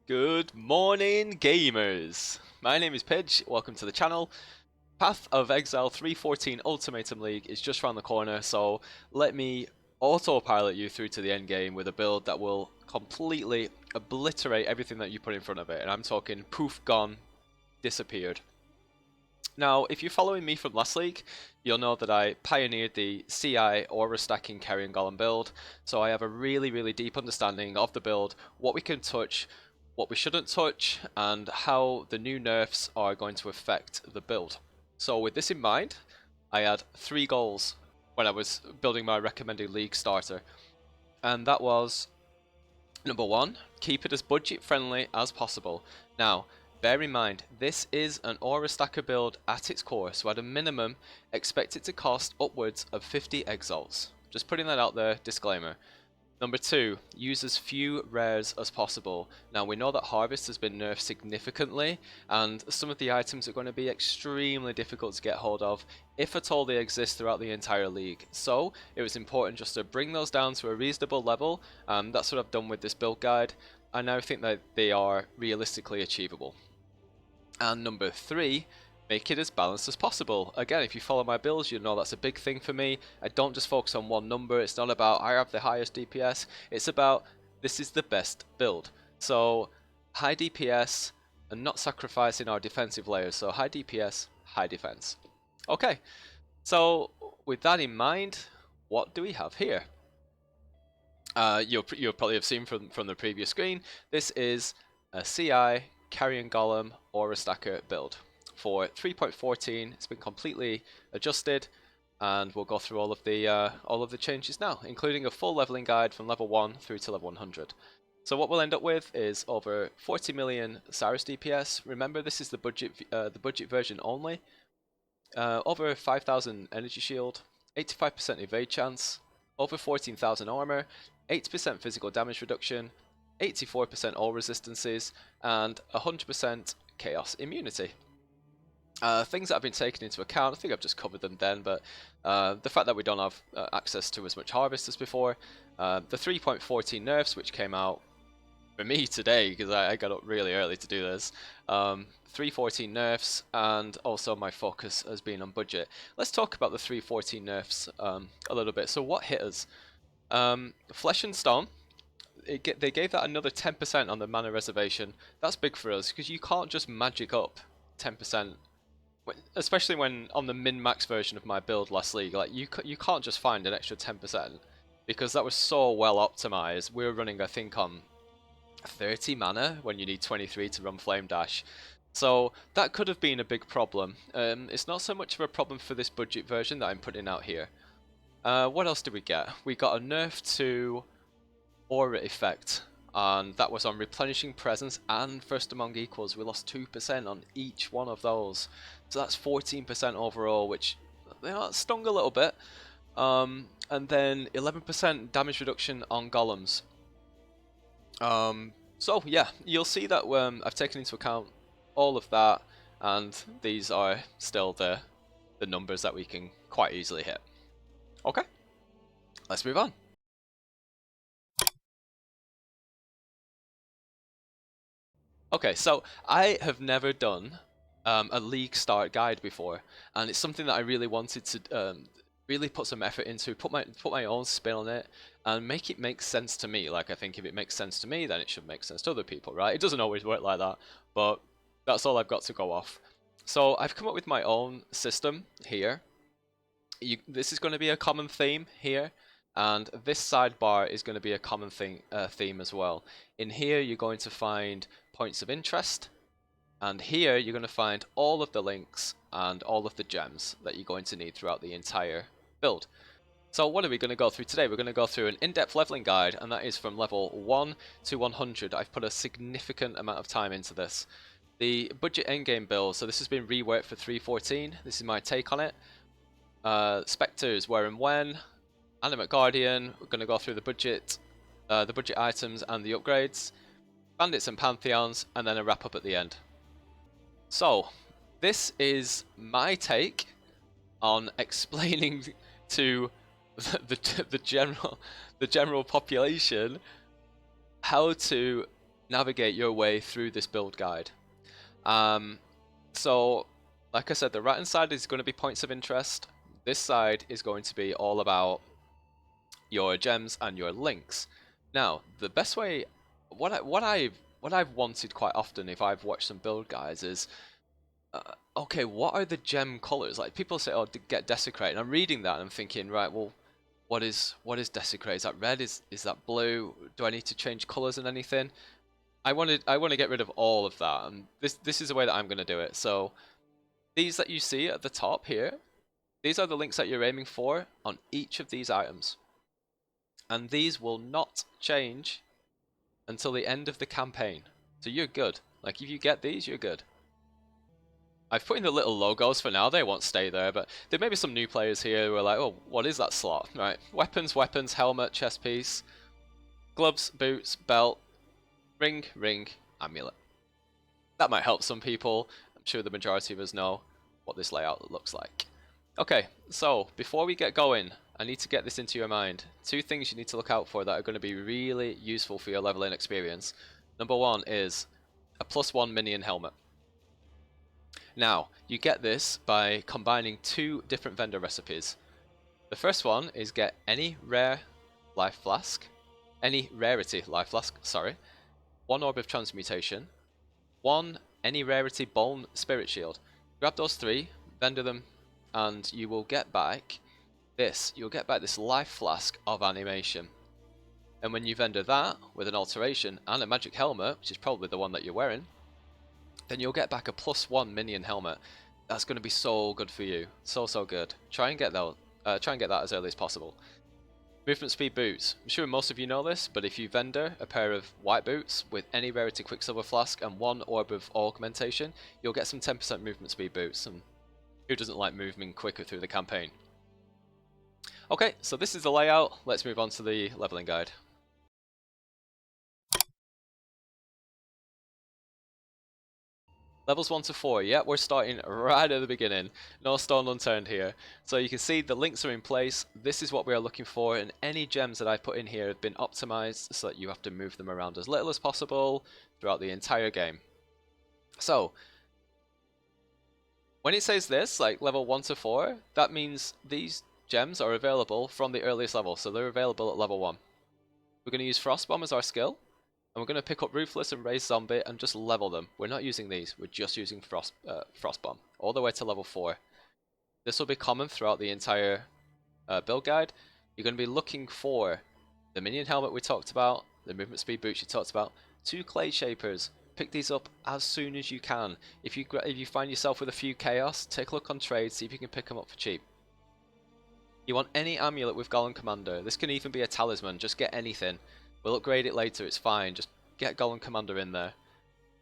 Good morning, gamers! My name is Pidge, welcome to the channel. Path of Exile 314 Ultimatum League is just around the corner, so let me autopilot you through to the end game with a build that will completely obliterate everything that you put in front of it. And I'm talking poof, gone, disappeared. Now, if you're following me from last league, you'll know that I pioneered the CI aura stacking Carrion Golem build, so I have a really deep understanding of the build, what we can touch, what we shouldn't touch, and how the new nerfs are going to affect the build. So with this in mind, I had 3 goals when I was building my recommended league starter, and that was number 1, keep it as budget friendly as possible. Now, bear in mind, this is an aura stacker build at its core, so at a minimum, expect it to cost upwards of 50 exalts. Just putting that out there, disclaimer. Number 2, use as few rares as possible. Now we know that Harvest has been nerfed significantly, and some of the items are going to be extremely difficult to get hold of, if at all they exist throughout the entire league. So it was important just to bring those down to a reasonable level, and that's what I've done with this build guide. I now think that they are realistically achievable. And number 3, make it as balanced as possible. Again, if you follow my builds, you know that's a big thing for me. I don't just focus on one number. It's not about I have the highest DPS. It's about this is the best build. So high DPS and not sacrificing our defensive layers. So high DPS, high defense. Okay, so with that in mind, what do we have here? You'll probably have seen from the previous screen. This is a CI Carrion Golem Aura Stacker build. For 3.14, it's been completely adjusted, and we'll go through all of the changes now, including a full leveling guide from level 1 through to level 100. So what we'll end up with is over 40 million Cyrus DPS. Remember, this is the budget version only. Over 5,000 energy shield, 85% evade chance, over 14,000 armor, 80% physical damage reduction, 84% all resistances, and 100% chaos immunity. Things that have been taken into account, I think I've just covered them then, but the fact that we don't have access to as much harvest as before, the 3.14 nerfs which came out for me today because I got up really early to do this, 3.14 nerfs, and also my focus has been on budget. Let's talk about the 3.14 nerfs a little bit. So what hit us? Flesh and Stone. They gave that another 10% on the mana reservation. That's big for us because you can't just magic up 10%. Especially when on the min-max version of my build last league, like you can't just find an extra 10% because that was so well optimized. We were running, I think, on 30 mana when you need 23 to run Flame Dash, so that could have been a big problem. It's not so much of a problem for this budget version that I'm putting out here. What else did we get? We got a nerf to Aura effect, and that was on replenishing presence and first among equals. We lost 2% on each one of those, so that's 14% overall, which stung a little bit. And then 11% damage reduction on golems. So yeah, you'll see that I've taken into account all of that, and these are still the numbers that we can quite easily hit. Okay, let's move on. Okay, so I have never done a league start guide before, and it's something that I really wanted to really put some effort into, put my own spin on it, and make it make sense to me. Like, I think if it makes sense to me, then it should make sense to other people, right? It doesn't always work like that, but that's all I've got to go off. So I've come up with my own system here. This is going to be a common theme here, and this sidebar is going to be a common theme as well. In here, you're going to find points of interest, and here you're going to find all of the links and all of the gems that you're going to need throughout the entire build. So what are we going to go through today? We're going to go through an in-depth leveling guide, and that is from level 1 to 100. I've put a significant amount of time into this. The budget endgame build, so this has been reworked for 3.14. This is my take on it. Spectres, where and when. Animate Guardian, we're going to go through the budget items and the upgrades. Bandits and Pantheons, and then a wrap up at the end. So, this is my take on explaining to the general population how to navigate your way through this build guide. So, like I said, the right-hand side is going to be points of interest. This side is going to be all about your gems and your links. Now, the best way, what I've wanted quite often if I've watched some build guides is, okay, what are the gem colors? Like people say, oh, get desecrate, and I'm reading that and I'm thinking, right, well, what is desecrate? Is that red? Is that blue? Do I need to change colors and anything? I want to get rid of all of that, and this is the way that I'm going to do it. So these that you see at the top here, these are the links that you're aiming for on each of these items, and these will not change until the end of the campaign. So you're good. Like if you get these, you're good. I've put in the little logos for now, they won't stay there, but there may be some new players here who are like, oh, what is that slot? Right, weapons, helmet, chest piece, gloves, boots, belt, ring, amulet. That might help some people. I'm sure the majority of us know what this layout looks like. Okay, so before we get going, I need to get this into your mind. Two things you need to look out for that are going to be really useful for your leveling experience. Number one is a +1 minion helmet. Now, you get this by combining two different vendor recipes. The first one is get any rare life flask, any rarity life flask, sorry, one orb of transmutation, one any rarity bone spirit shield. Grab those three, vendor them, and you will get back this. You'll get back this life flask of animation. And when you vendor that with an alteration and a magic helmet, which is probably the one that you're wearing, then you'll get back a +1 minion helmet. That's going to be so good for you. So good. Try and get that as early as possible. Movement speed boots. I'm sure most of you know this, but if you vendor a pair of white boots with any rarity quicksilver flask and one orb of augmentation, you'll get some 10% movement speed boots. And who doesn't like moving quicker through the campaign? Okay, so this is the layout. Let's move on to the leveling guide. Levels 1 to 4, yeah, we're starting right at the beginning. No stone unturned here. So you can see the links are in place. This is what we are looking for, and any gems that I put in here have been optimized so that you have to move them around as little as possible throughout the entire game. So, when it says this, like level 1 to 4, that means these gems are available from the earliest level, so they're available at level 1. We're going to use Frost Bomb as our skill. And we're going to pick up Ruthless and Raise Zombie and just level them. We're not using these, we're just using Frost Bomb, all the way to level 4. This will be common throughout the entire build guide. You're going to be looking for the Minion Helmet we talked about, the Movement Speed Boots you talked about, 2 Clay Shapers. Pick these up as soon as you can. If you find yourself with a few Chaos, take a look on trade, see if you can pick them up for cheap. You want any amulet with Golem Commander. This can even be a talisman, just get anything. We'll upgrade it later, it's fine, just get Golem Commander in there.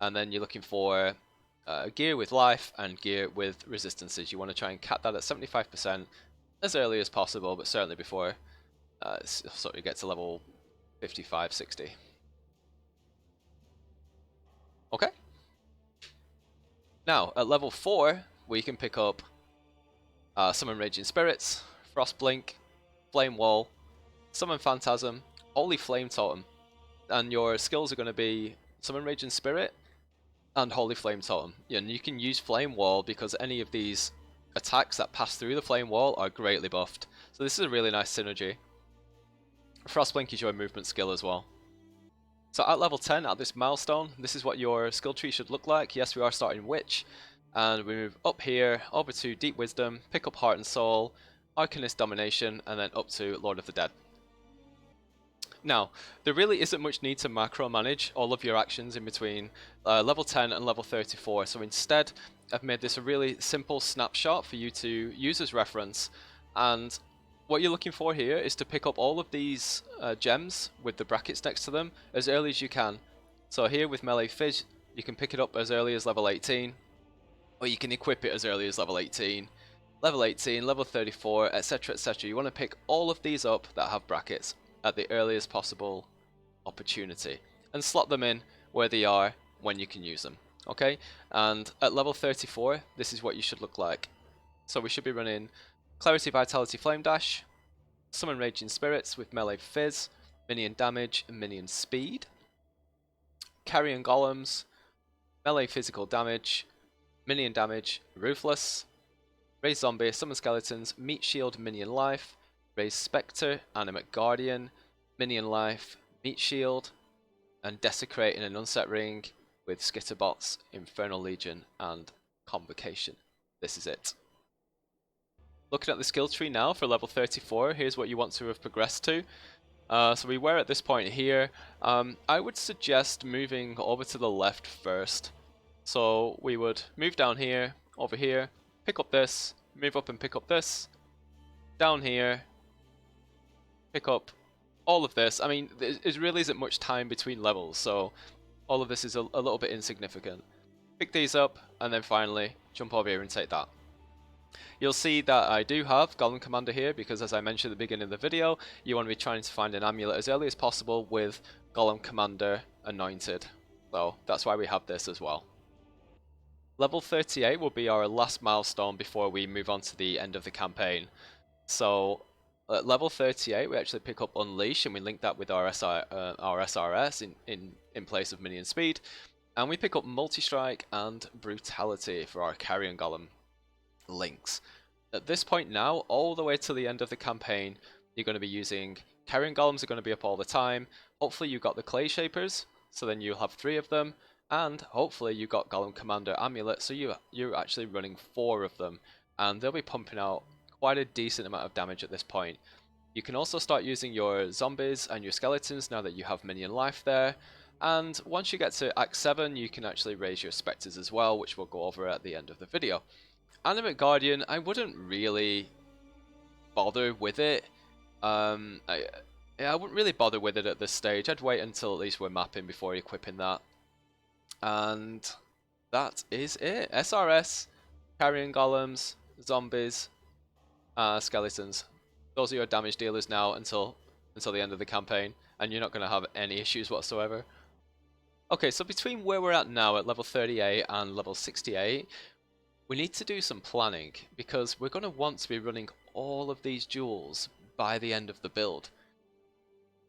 And then you're looking for gear with life and gear with resistances. You want to try and cap that at 75% as early as possible, but certainly before sort of get to level 55, 60. Okay. Now, at level 4, we can pick up Summon Raging Spirits, Frost Blink, Flame Wall, Summon Phantasm, Holy Flame Totem, and your skills are going to be Summon Raging Spirit and Holy Flame Totem. Yeah, and you can use Flame Wall because any of these attacks that pass through the Flame Wall are greatly buffed. So this is a really nice synergy. Frost Blink is your movement skill as well. So at level 10, at this milestone, this is what your skill tree should look like. Yes, we are starting Witch, and we move up here, over to Deep Wisdom, pick up Heart and Soul, Arcanist Domination, and then up to Lord of the Dead. Now, there really isn't much need to macro manage all of your actions in between level 10 and level 34, so instead I've made this a really simple snapshot for you to use as reference, and what you're looking for here is to pick up all of these gems with the brackets next to them as early as you can. So here with Melee Fizz, you can pick it up as early as level 18, or you can equip it as early as level 18, level 34, etc, etc. You want to pick all of these up that have brackets at the earliest possible opportunity and slot them in where they are when you can use them. Okay, and at level 34, this is what you should look like. So we should be running Clarity, Vitality, Flame Dash, Summon Raging Spirits with Melee Fizz, Minion Damage and Minion Speed. Carrion Golems, melee physical damage, minion damage, Ruthless, raise Zombie, Summon Skeletons, Meat Shield, Minion Life, raise Spectre, Animate Guardian, Minion Life, Meat Shield, and Desecrate in an unset ring with Skitterbots, Infernal Legion, and Convocation. This is it. Looking at the skill tree now for level 34, here's what you want to have progressed to. So we were at this point here. I would suggest moving over to the left first. So we would move down here, over here, pick up this, move up and pick up this, down here, pick up all of this. I mean, there really isn't much time between levels, so all of this is a little bit insignificant. Pick these up, and then finally jump over here and take that. You'll see that I do have Golem Commander here because, as I mentioned at the beginning of the video, you want to be trying to find an amulet as early as possible with Golem Commander anointed. So that's why we have this as well. Level 38 will be our last milestone before we move on to the end of the campaign. So at level 38 we actually pick up Unleash and we link that with our SRS in place of Minion Speed. And we pick up Multi-Strike and Brutality for our Carrion Golem links. At this point now, all the way to the end of the campaign, you're going to be using Carrion Golems are going to be up all the time. Hopefully you got the Clay Shapers, so then you'll have 3 of them, and hopefully you got Golem Commander Amulet, so you're actually running 4 of them, and they'll be pumping out quite a decent amount of damage at this point. You can also start using your zombies and your skeletons now that you have Minion Life there, and once you get to Act 7 you can actually raise your Spectres as well, which we'll go over at the end of the video. Animate Guardian, I wouldn't really bother with it. I wouldn't really bother with it at this stage. I'd wait until at least we're mapping before equipping that. And that is it. SRS, Carrion Golems, Zombies, Skeletons. Those are your damage dealers now until the end of the campaign, and you're not going to have any issues whatsoever. Okay, so between where we're at now at level 38 and level 68, we need to do some planning, because we're going to want to be running all of these duels by the end of the build.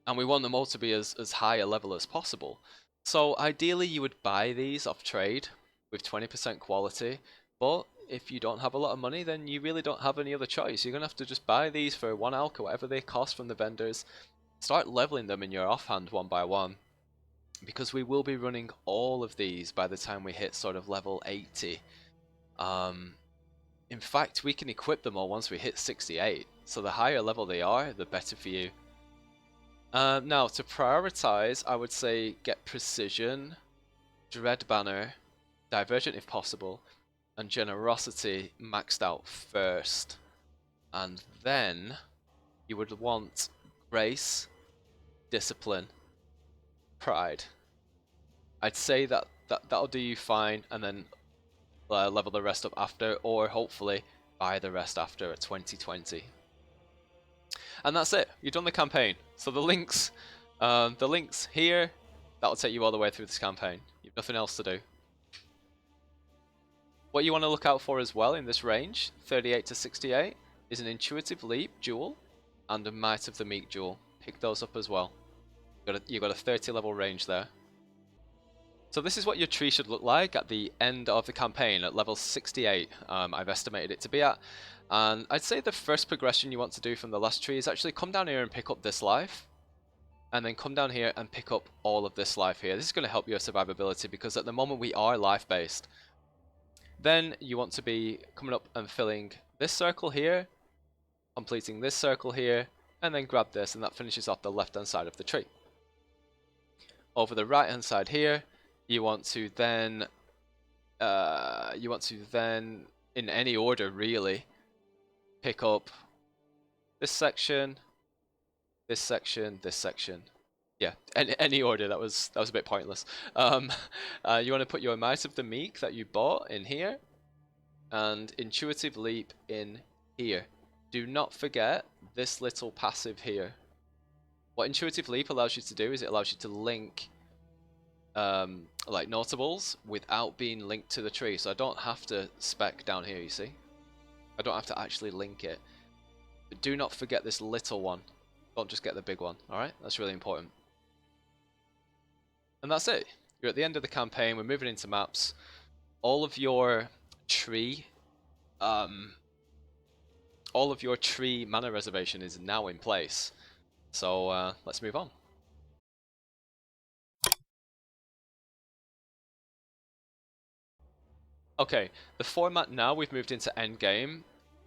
And we want them all to be as high a level as possible. So ideally you would buy these off trade with 20% quality, but if you don't have a lot of money, then you really don't have any other choice. You're going to have to just buy these for 1 alka, whatever they cost from the vendors. Start leveling them in your offhand one by one, because we will be running all of these by the time we hit sort of level 80. In fact, we can equip them all once we hit 68, so the higher level they are, the better for you. Now, to prioritize, I would say get Precision, Dread Banner, Divergent if possible, and Generosity maxed out first. And then you would want Grace, Discipline, Pride. I'd say that'll do you fine, and then level the rest up after, or hopefully buy the rest after at 2020. And that's it. You've done the campaign. So the links here, that'll take you all the way through this campaign. You've nothing else to do. What you want to look out for as well in this range, 38 to 68, is an Intuitive Leap duel and a Might of the Meek duel. Pick those up as well. You've got a 30 level range there. So this is what your tree should look like at the end of the campaign at level 68, I've estimated it to be at. And I'd say the first progression you want to do from the last tree is actually come down here and pick up this life. And then come down here and pick up all of this life here. This is going to help your survivability because at the moment we are life based. Then you want to be coming up and filling this circle here, completing this circle here, and then grab this, and that finishes off the left hand side of the tree. Over the right hand side here, you want to then in any order really pick up this section, this section, this section. Yeah, any order. That was a bit pointless. You want to put your Might of the Meek that you bought in here, and Intuitive Leap in here. Do not forget this little passive here. What Intuitive Leap allows you to do is it allows you to link like notables without being linked to the tree. So I don't have to spec down here, you see. I don't have to actually link it. But do not forget this little one. Don't just get the big one, alright? That's really important. And that's it. You're at the end of the campaign, we're moving into maps. All of your tree mana reservation is now in place. So let's move on. Okay, the format now we've moved into endgame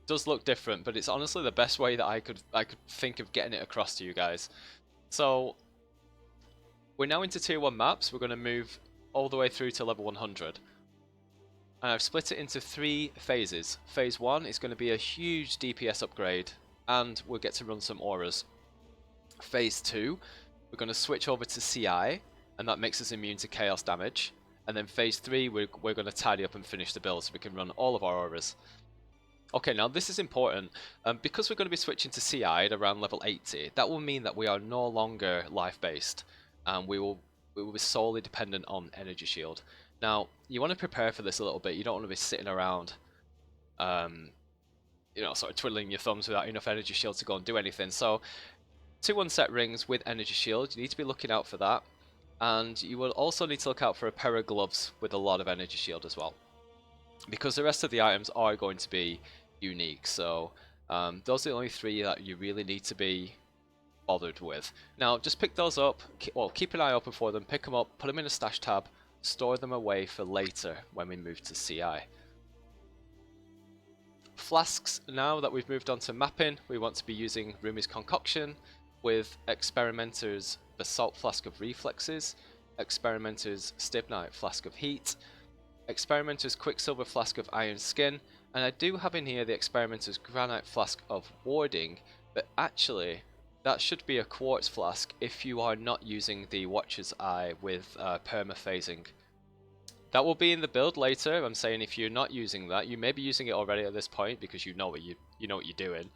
does look different, but it's honestly the best way that I could think of getting it across to you guys. So we're now into tier 1 maps. We're going to move all the way through to level 100. And I've split it into 3 phases. Phase 1 is going to be a huge DPS upgrade, and we'll get to run some auras. Phase 2, we're going to switch over to CI, and that makes us immune to chaos damage. And then phase 3, we're going to tidy up and finish the build so we can run all of our auras. Okay, now this is important. Because we're going to be switching to CI at around level 80, that will mean that we are no longer life-based, and we will be solely dependent on energy shield. Now, you want to prepare for this a little bit. You don't want to be sitting around, you know, sort of twiddling your thumbs without enough energy shield to go and do anything. So, 2 1-set rings with energy shield, you need to be looking out for that. And you will also need to look out for a pair of gloves with a lot of energy shield as well, because the rest of the items are going to be unique. So those are the only 3 that you really need to be bothered with. Now just pick those up, well, keep an eye open for them, pick them up, put them in a stash tab, store them away for later when we move to CI. Flasks, now that we've moved on to mapping, we want to be using Rumi's Concoction with Experimenter's Basalt Flask of Reflexes, Experimenter's Stibnite Flask of Heat, Experimenter's Quicksilver Flask of Iron Skin, and I do have in here the Experimenter's Granite Flask of Warding, but actually that should be a Quartz Flask if you are not using the Watcher's Eye with permaphasing. That will be in the build later. I'm saying if you're not using that, you may be using it already at this point because you know what you're doing.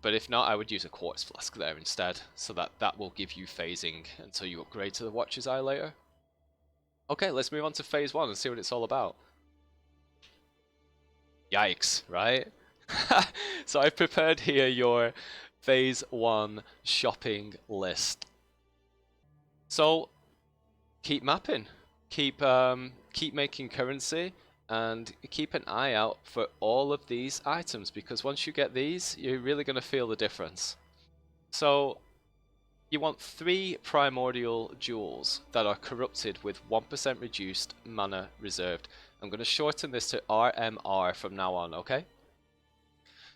But if not, I would use a Quartz Flask there instead, so that will give you phasing until you upgrade to the Watcher's Eye later. Okay, let's move on to phase 1 and see what it's all about. Yikes, right? So I've prepared here your phase 1 shopping list. So keep mapping, keep making currency, and keep an eye out for all of these items, because once you get these, you're really going to feel the difference. So you want 3 primordial jewels that are corrupted with 1% reduced mana reserved. I'm going to shorten this to RMR from now on, okay?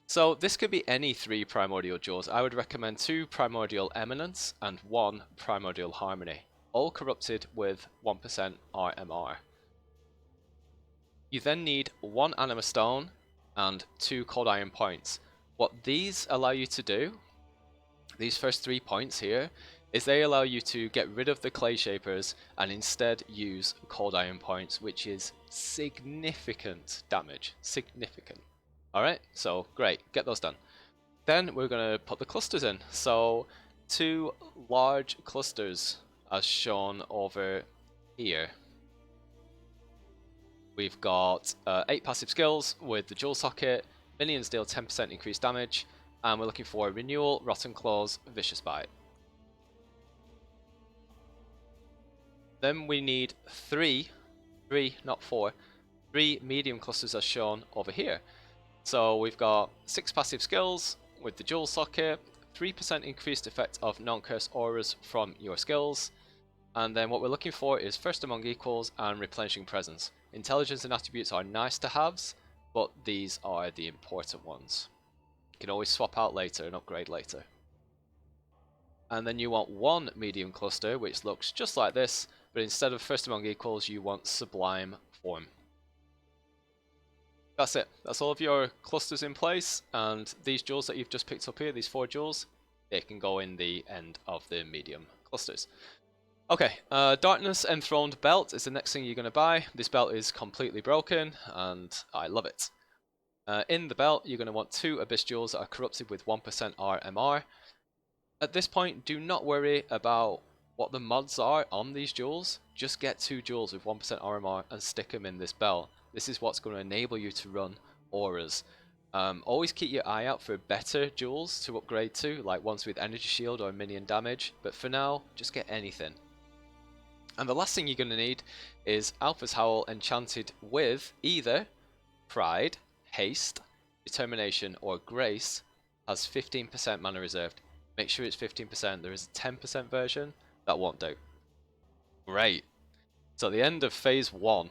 So this could be any 3 primordial jewels. I would recommend 2 primordial eminence and 1 primordial harmony, all corrupted with 1% RMR. You then need 1 anima stone and 2 cold iron points. What these allow you to do, these first 3 points here, is they allow you to get rid of the clay shapers and instead use cold iron points, which is significant damage. Significant. Alright, so great, get those done. Then we're going to put the clusters in. So 2 large clusters as shown over here. We've got 8 passive skills with the Jewel Socket, minions deal 10% increased damage, and we're looking for Renewal, Rotten Claws, Vicious Bite. Then we need 3 not 4, 3 medium clusters as shown over here. So we've got 6 passive skills with the Jewel Socket, 3% increased effect of non-curse auras from your skills, and then what we're looking for is First Among Equals and Replenishing Presence. Intelligence and attributes are nice to haves, but these are the important ones. You can always swap out later and upgrade later. And then you want 1 medium cluster, which looks just like this, but instead of First Among Equals, you want Sublime Form. That's it. That's all of your clusters in place, and these jewels that you've just picked up here, these 4 jewels, they can go in the end of the medium clusters. Okay, Darkness Enthroned Belt is the next thing you're going to buy. This belt is completely broken, and I love it. In the belt, you're going to want 2 Abyss Jewels that are corrupted with 1% RMR. At this point, do not worry about what the mods are on these jewels. Just get 2 jewels with 1% RMR and stick them in this belt. This is what's going to enable you to run auras. Always keep your eye out for better jewels to upgrade to, like ones with energy shield or minion damage, but for now, just get anything. And the last thing you're going to need is Alpha's Howl enchanted with either Pride, Haste, Determination, or Grace. Has 15% mana reserved. Make sure it's 15%. There is a 10% version. That won't do. Great. So at the end of phase 1,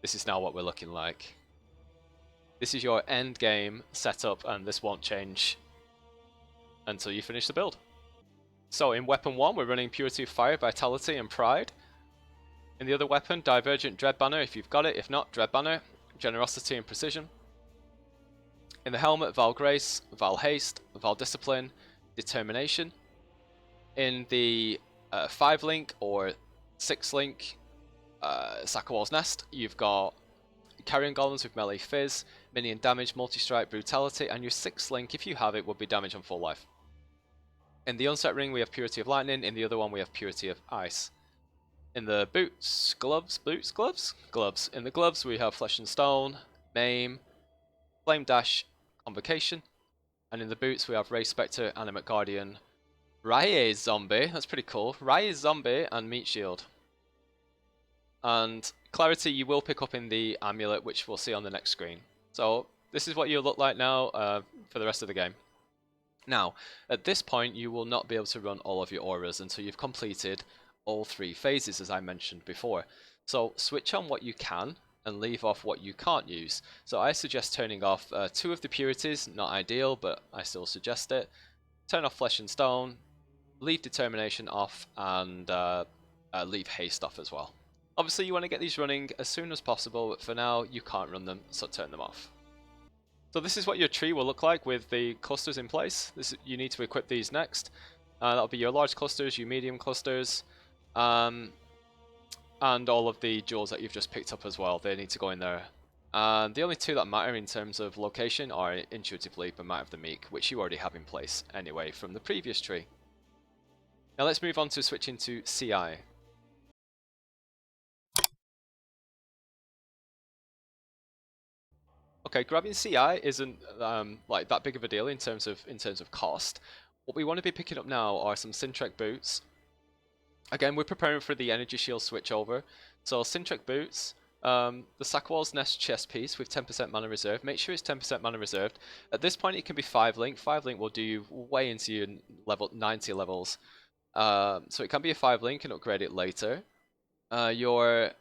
this is now what we're looking like. This is your end game setup, and this won't change until you finish the build. So in weapon 1, we're running Purity of Fire, Vitality, and Pride. In the other weapon, Divergent Dread Banner if you've got it. If not, Dread Banner, Generosity, and Precision. In the helmet, Val Grace, Val Haste, Val Discipline, Determination. In the 5-link or 6-link Sakawal's Nest, you've got Carrion Golems with Melee Fizz, Minion Damage, Multi-Strike, Brutality, and your 6th-link, if you have it, would be Damage on full life. In the Unset Ring, we have Purity of Lightning. In the other one, we have Purity of Ice. In the gloves. In the gloves, we have Flesh and Stone, Maim, Flame Dash, Convocation. And in the boots, we have Ray Spectre, Animate Guardian, Raye Zombie, that's pretty cool, Raye Zombie, and Meat Shield. And Clarity you will pick up in the Amulet, which we'll see on the next screen. So this is what you look like now for the rest of the game. Now, at this point, you will not be able to run all of your auras until you've completed all 3 phases, as I mentioned before. So switch on what you can and leave off what you can't use. So I suggest turning off 2 of the purities, not ideal, but I still suggest it. Turn off Flesh and Stone, leave Determination off, and leave Haste off as well. Obviously you want to get these running as soon as possible, but for now you can't run them, so turn them off. So this is what your tree will look like with the clusters in place. You need to equip these next. That'll be your large clusters, your medium clusters, and all of the jewels that you've just picked up as well. They need to go in there. The only 2 that matter in terms of location are Intuitive Leap and Might of the Meek, which you already have in place anyway from the previous tree. Now let's move on to switching to CI. Okay, grabbing CI isn't like that big of a deal in terms of cost. What we want to be picking up now are some Sintrek boots. Again, we're preparing for the Energy Shield switch over. So Sintrek boots, the Sakawal's Nest chest piece with 10% mana reserve. Make sure it's 10% mana reserved. At this point, it can be 5-link. 5-link will do you way into your level 90 levels. So it can be a 5-link and upgrade it later. Your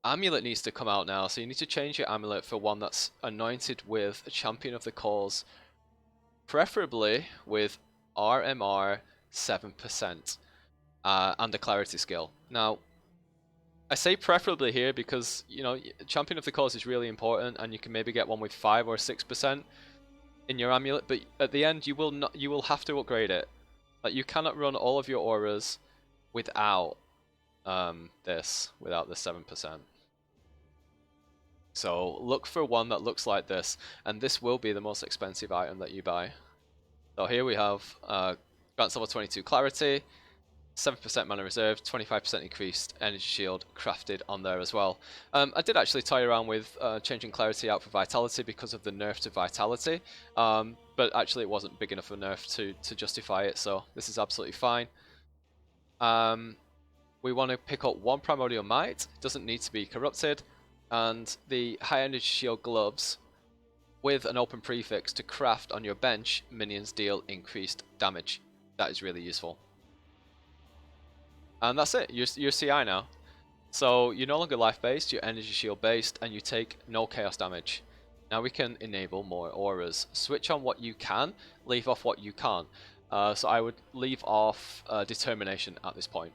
Amulet needs to come out now, so you need to change your Amulet for one that's anointed with a Champion of the Cause, preferably with RMR 7% and a Clarity skill. Now, I say preferably here because, you know, Champion of the Cause is really important, and you can maybe get one with 5 or 6% in your Amulet, but at the end you will have to upgrade it. Like, you cannot run all of your auras without without the 7%. So look for one that looks like this, and this will be the most expensive item that you buy. So here we have Grants level 22 Clarity, 7% mana reserve, 25% increased energy shield crafted on there as well. I did actually toy around with changing Clarity out for Vitality because of the nerf to Vitality, but actually it wasn't big enough a nerf to justify it, so this is absolutely fine. We want to pick up 1 Primordial Might, it doesn't need to be corrupted, and the high energy shield gloves with an open prefix to craft on your bench. Minions deal increased damage. That is really useful. And that's it, you're CI now. So you're no longer life based, you're energy shield based, and you take no chaos damage. Now we can enable more auras. Switch on what you can, leave off what you can't. So I would leave off Determination at this point.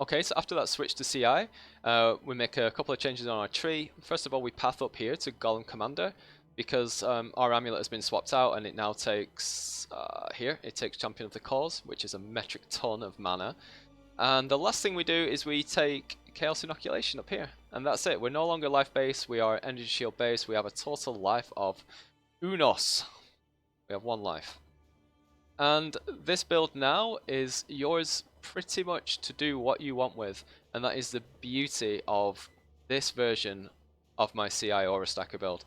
Okay, so after that switch to CI, we make a couple of changes on our tree. First of all, we path up here to Golem Commander, because our amulet has been swapped out and it now takes, it takes Champion of the Cause, which is a metric ton of mana. And the last thing we do is we take Chaos Inoculation up here, and that's it. We're no longer life based, we are energy shield based, we have a total life of Unos. We have 1 life. And this build now is yours pretty much to do what you want with, and that is the beauty of this version of my CI Aura Stacker build.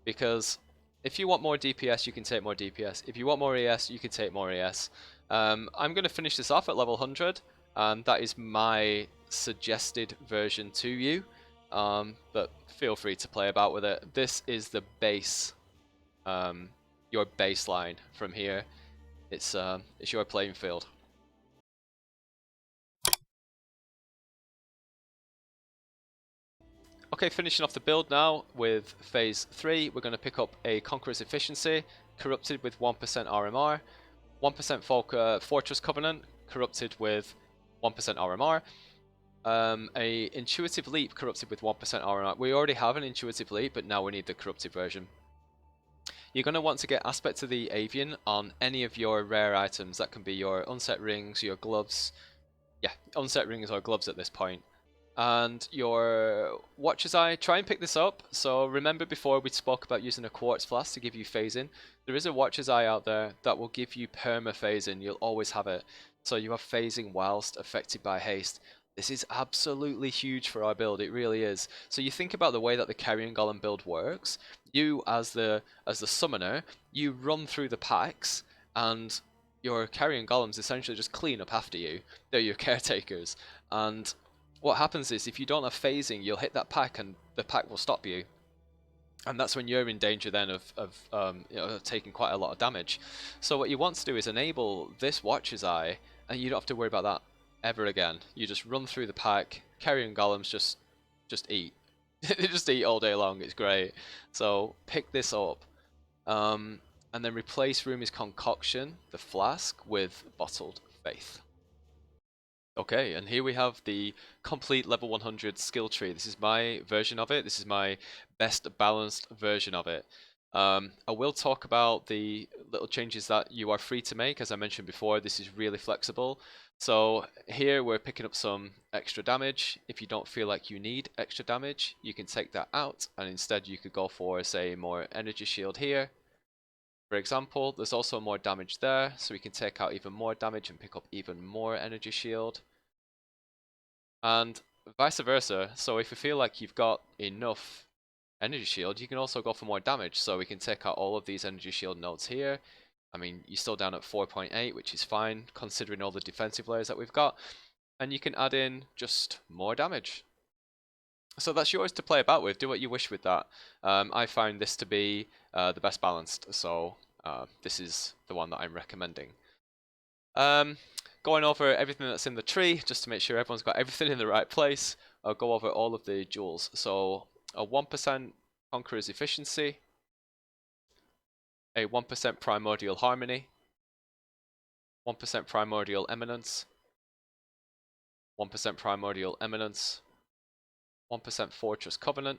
Because if you want more DPS, you can take more DPS. If you want more ES, you can take more ES. I'm going to finish this off at level 100. and that is my suggested version to you. But feel free to play about with it. This is the base, your baseline from here. It's your playing field. Okay, finishing off the build now with phase 3, we're going to pick up a Conqueror's Efficiency, corrupted with 1% RMR, 1% Fortress Covenant, corrupted with 1% RMR, a Intuitive Leap, corrupted with 1% RMR. We already have an Intuitive Leap, but now we need the corrupted version. You're going to want to get Aspect of the Avian on any of your rare items. That can be your unset rings, your gloves. Yeah, unset rings or gloves at this point. And your Watcher's Eye, try and pick this up. So remember before we spoke about using a Quartz Flask to give you phasing. There is a Watcher's Eye out there that will give you perma phasing. You'll always have it. So you have phasing whilst affected by haste. This is absolutely huge for our build, it really is. So you think about the way that the Carrion Golem build works. You as the summoner, you run through the packs and your Carrion Golems essentially just clean up after you. They're your caretakers. And what happens is if you don't have phasing, you'll hit that pack and the pack will stop you. And that's when you're in danger then of taking quite a lot of damage. So what you want to do is enable this Watcher's Eye, and you don't have to worry about that ever again. You just run through the pack. Carrion Golems just eat. They just eat all day long. It's great. So pick this up, and then replace Rumi's Concoction, the flask, with Bottled Faith. Okay, and here we have the complete level 100 skill tree. This is my version of it. This is my best balanced version of it. I will talk about the little changes that you are free to make. As I mentioned before, this is really flexible. So here we're picking up some extra damage. If you don't feel like you need extra damage, you can take that out, and instead you could go for, say, more energy shield here. For example, there's also more damage there, so we can take out even more damage and pick up even more energy shield. And vice versa, so if you feel like you've got enough energy shield, you can also go for more damage, so we can take out all of these energy shield nodes here. I mean, you're still down at 4.8, which is fine, considering all the defensive layers that we've got. And you can add in just more damage. So that's yours to play about with. Do what you wish with that. I find this to be the best balanced, so this is the one that I'm recommending. Going over everything that's in the tree, just to make sure everyone's got everything in the right place. I'll go over all of the jewels. So a 1% Conqueror's Efficiency, a 1% Primordial Harmony, 1% Primordial Eminence, 1% Primordial Eminence, 1% Fortress Covenant,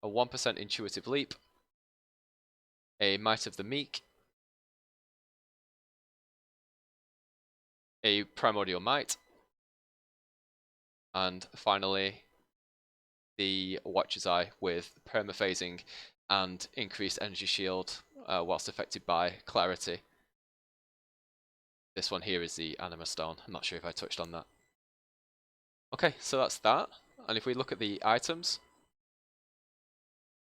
a 1% Intuitive Leap, a Might of the Meek, a Primordial Might, and finally the Watcher's Eye with permaphasing and increased energy shield whilst affected by clarity. This one here is the Anima Stone. I'm not sure if I touched on that. Okay, so that's that. And if we look at the items,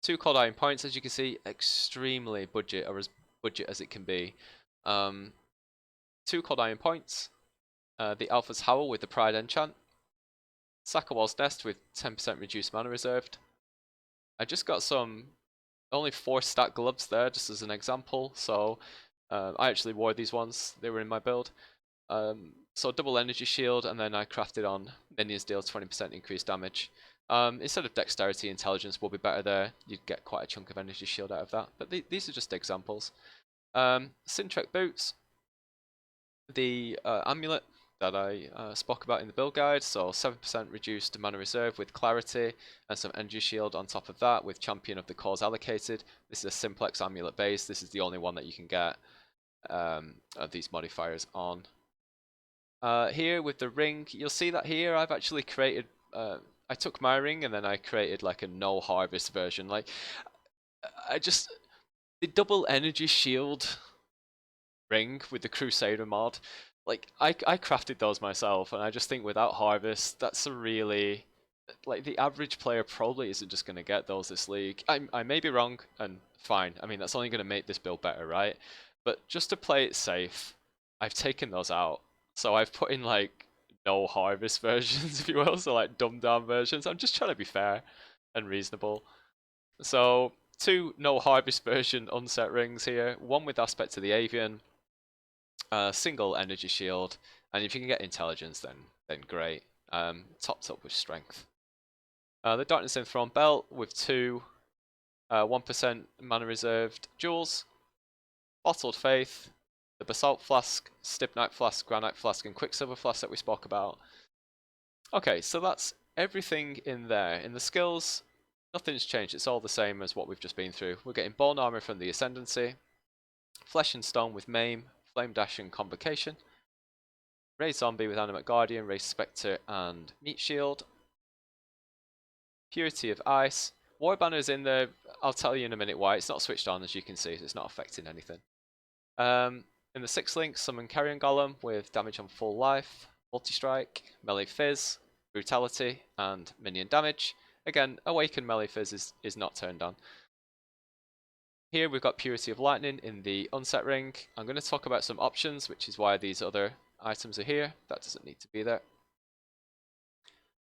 2 Cold Iron Points, as you can see, extremely budget, or as budget as it can be. 2 Cold Iron Points, the Alpha's Howl with the Pride Enchant, Sakawal's Nest with 10% reduced mana reserved. I just got some only 4 stack gloves there, just as an example, so I actually wore these ones, they were in my build. So double energy shield, and then I crafted on minions deal 20% increased damage. Instead of dexterity, intelligence will be better there. You'd get quite a chunk of energy shield out of that, but these are just examples. Sintrek boots, the amulet that I spoke about in the build guide, so 7% reduced mana reserve with clarity and some energy shield on top of that with champion of the cause allocated. This is a simplex amulet base. This is the only one that you can get these modifiers on. Here with the ring, you'll see that here I've actually created, I took my ring and then I created like a no harvest version. Like, the double energy shield ring with the Crusader mod, like I crafted those myself, and I just think without harvest, that's a really, like, the average player probably isn't just going to get those this league. I may be wrong, and fine. I mean, that's only going to make this build better, right? But just to play it safe, I've taken those out. So I've put in like no harvest versions, if you will, so like dumbed down versions. I'm just trying to be fair and reasonable. So 2 no harvest version unset rings here, 1 with aspect to the avian, single energy shield, and if you can get intelligence, then great. Topped up with strength. The Darkness Enthroned belt with 2 1% mana reserved jewels, Bottled Faith, the Basalt Flask, Stibnite Flask, Granite Flask, and Quicksilver Flask that we spoke about. Okay, so that's everything in there. In the skills, nothing's changed. It's all the same as what we've just been through. We're getting Bone Armor from the Ascendancy, Flesh and Stone with Maim, Flame Dash and Convocation, Raise Zombie with Animate Guardian, Raise Spectre and Meat Shield, Purity of Ice. War Banner's in there. I'll tell you in a minute why. It's not switched on, as you can see, so it's not affecting anything. In the 6 link, summon Carrion Golem with damage on full life, Multi-Strike, Melee Fizz, Brutality, and Minion Damage. Again, Awakened Melee Fizz is not turned on. Here we've got Purity of Lightning in the unset ring. I'm going to talk about some options, which is why these other items are here. That doesn't need to be there.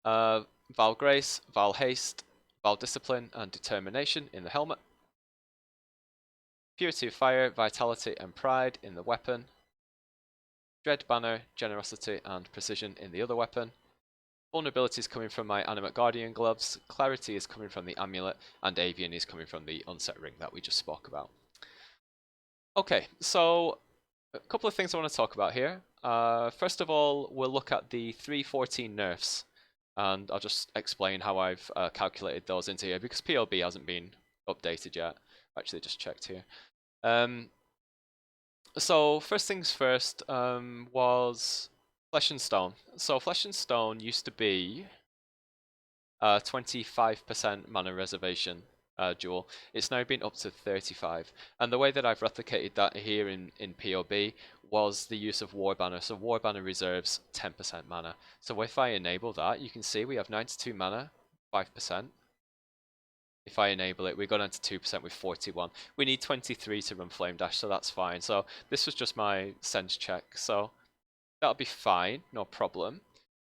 Val Grace, Val Haste, Val Discipline, and Determination in the helmet. Purity of Fire, Vitality, and Pride in the weapon. Dread Banner, Generosity, and Precision in the other weapon. Vulnerability is coming from my Animate Guardian gloves, Clarity is coming from the amulet, and Avian is coming from the unset ring that we just spoke about. Okay, so a couple of things I want to talk about here. First of all, we'll look at the 3.14 nerfs, and I'll just explain how I've calculated those into here, because PLB hasn't been updated yet. Actually, just checked here. So first things first was Flesh and Stone. So Flesh and Stone used to be 25% mana reservation jewel. It's now been up to 35. And the way that I've replicated that here in POB was the use of War Banner. So War Banner reserves 10% mana. So if I enable that, you can see we have 92 mana, 5%. If I enable it, we go down to 2% with 41. We need 23 to run Flame Dash, so that's fine. So this was just my sense check, so that'll be fine, no problem.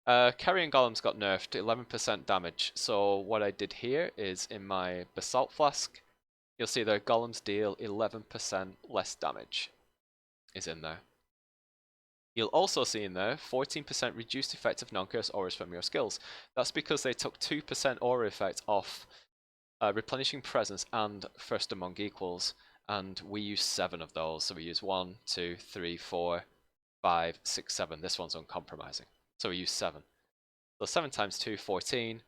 Carrion Golems got nerfed to 11% damage. So what I did here is in my Basalt Flask, you'll see their Golems deal 11% less damage is in there. You'll also see in there 14% reduced effect of non-curse auras from your skills. That's because they took 2% aura effect off Replenishing Presence and First Among Equals, and we use 7 of those. So we use 1, 2, 3, 4, 5, 6, 7. This one's uncompromising. So we use 7. So 7 times 2, 14.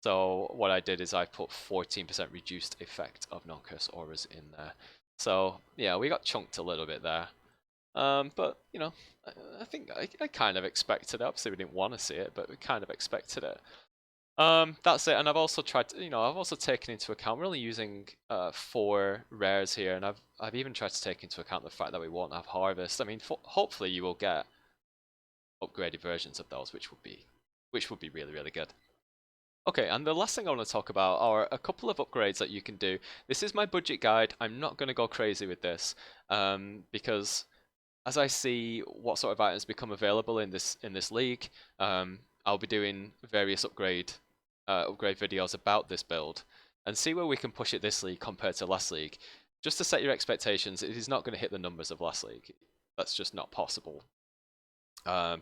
So what I did is I put 14% reduced effect of non-curse auras in there. So yeah, we got chunked a little bit there. But you know, I think I kind of expected it. Obviously we didn't want to see it, but we kind of expected it. That's it, and I've also tried to, I've also taken into account, we're only using 4 rares here, and I've even tried to take into account the fact that we won't have harvest. I mean, hopefully you will get upgraded versions of those, which would be really, really good. Okay, and the last thing I want to talk about are a couple of upgrades that you can do. This is my budget guide. I'm not going to go crazy with this, because as I see what sort of items become available in this league, I'll be doing various upgrade videos about this build and see where we can push it this league compared to last league. Just to set your expectations, it is not going to hit the numbers of last league. That's just not possible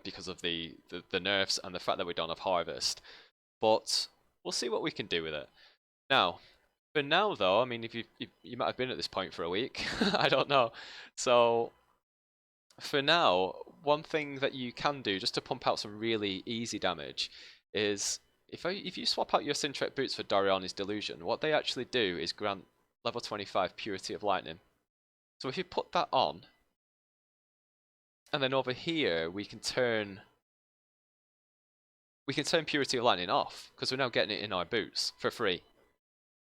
because of the nerfs and the fact that we don't have harvest. But we'll see what we can do with it. Now, for now though, I mean, if you might have been at this point for a week, I don't know. So for now, one thing that you can do just to pump out some really easy damage is if you swap out your Sintret boots for Doriani's Delusion, what they actually do is grant level 25 Purity of Lightning. So if you put that on, and then over here we can turn Purity of Lightning off, because we're now getting it in our boots for free.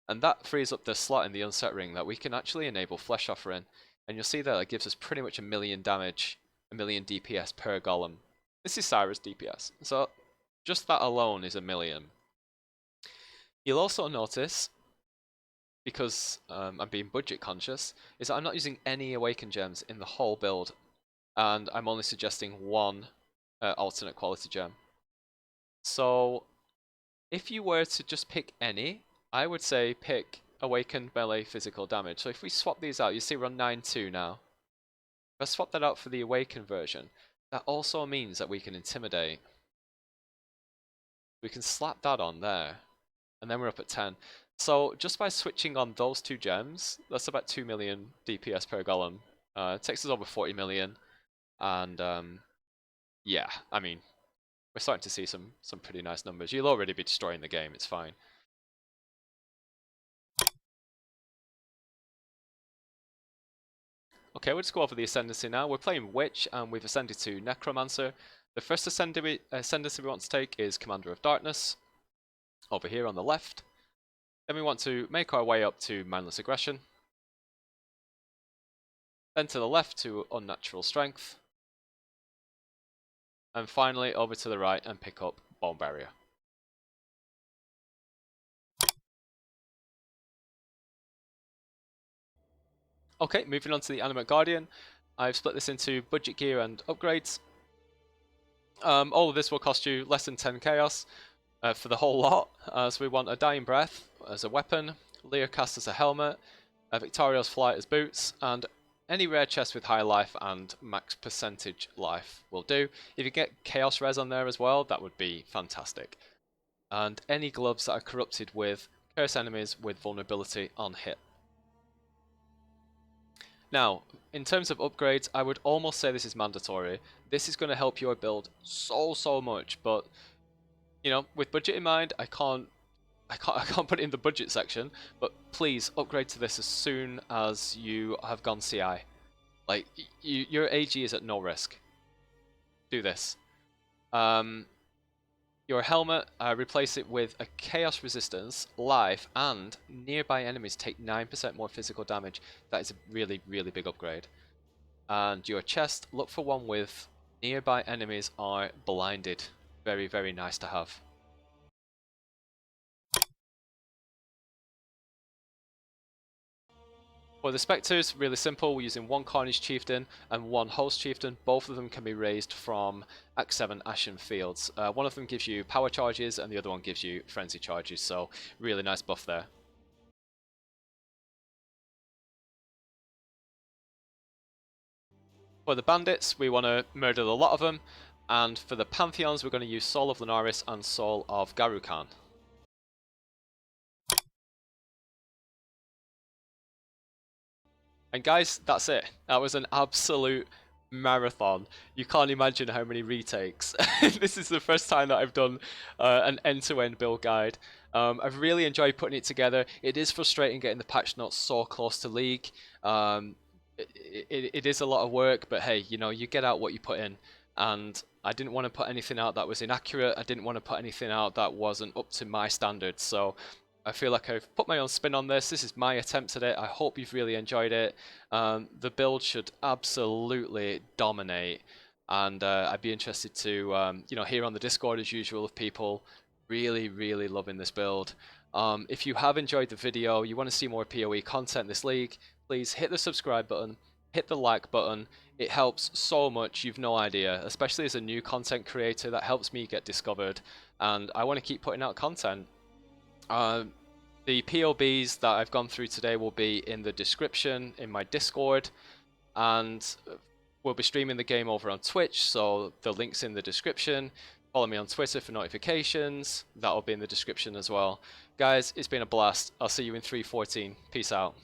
And that frees up the slot in the unset ring that we can actually enable Flesh Offer in. And you'll see that it gives us pretty much 1 million damage, 1 million DPS per golem. This is Cyrus DPS, so just that alone is 1 million. You'll also notice, because I'm being budget conscious, is that I'm not using any Awakened Gems in the whole build, and I'm only suggesting 1 alternate quality gem. So if you were to just pick any, I would say pick Awakened Melee Physical Damage. So if we swap these out, you see we're on 9-2 now. If I swap that out for the Awakened version, that also means that we can Intimidate. We can slap that on there, and then we're up at 10. So just by switching on those two gems, that's about 2 million DPS per golem. It takes us over 40 million, and yeah, I mean, we're starting to see some pretty nice numbers. You'll already be destroying the game, it's fine. Okay, we'll just go over the Ascendancy now. We're playing Witch, and we've ascended to Necromancer. The first Ascendancy we want to take is Commander of Darkness, over here on the left. Then we want to make our way up to Mindless Aggression. Then to the left to Unnatural Strength. And finally over to the right and pick up Bone Barrier. Okay, moving on to the Animate Guardian. I've split this into budget gear and upgrades. All of this will cost you less than 10 chaos for the whole lot. So we want a Dying Breath as a weapon, Leercast as a helmet, a Victorio's Flight as boots, and any rare chest with high life and max percentage life will do. If you get Chaos Res on there as well, that would be fantastic. And any gloves that are corrupted with curse enemies with vulnerability on hit. Now, in terms of upgrades, I would almost say this is mandatory. This is going to help your build so much, but you know, with budget in mind, I can't put it in the budget section, but please upgrade to this as soon as you have gone CI. Like, your AG is at no risk. Do this. Your helmet, replace it with a Chaos Resistance, Life, and nearby enemies take 9% more physical damage. That is a really big upgrade. And your chest, look for one with nearby enemies are blinded. Very nice to have. For the Spectres, really simple, we're using one Carnage Chieftain and one Host Chieftain. Both of them can be raised from Act 7 Ashen Fields. One of them gives you power charges and the other one gives you frenzy charges, so really nice buff there. For the Bandits, we want to murder a lot of them, and for the Pantheons, we're going to use Soul of Lunaris and Soul of Garukan. And guys, that's it. That was an absolute marathon. You can't imagine how many retakes. This is the first time that I've done an end-to-end build guide. I've really enjoyed putting it together. It is frustrating getting the patch notes so close to League. It is a lot of work, but hey, you know, you get out what you put in. And I didn't want to put anything out that was inaccurate. I didn't want to put anything out that wasn't up to my standards. So I feel like I've put my own spin on this. This is my attempt at it. I hope you've really enjoyed it. The build should absolutely dominate, and I'd be interested to you know, hear on the Discord as usual of people really loving this build. If you have enjoyed the video, you want to see more PoE content this league, please hit the subscribe button, hit the like button. It helps so much, you've no idea, especially as a new content creator. That helps me get discovered, and I want to keep putting out content. The POBs that I've gone through today will be in the description in my Discord, and we'll be streaming the game over on Twitch, so the link's in the description. Follow me on Twitter for notifications. That'll be in the description as well. Guys, it's been a blast. I'll see you in 3.14. Peace out.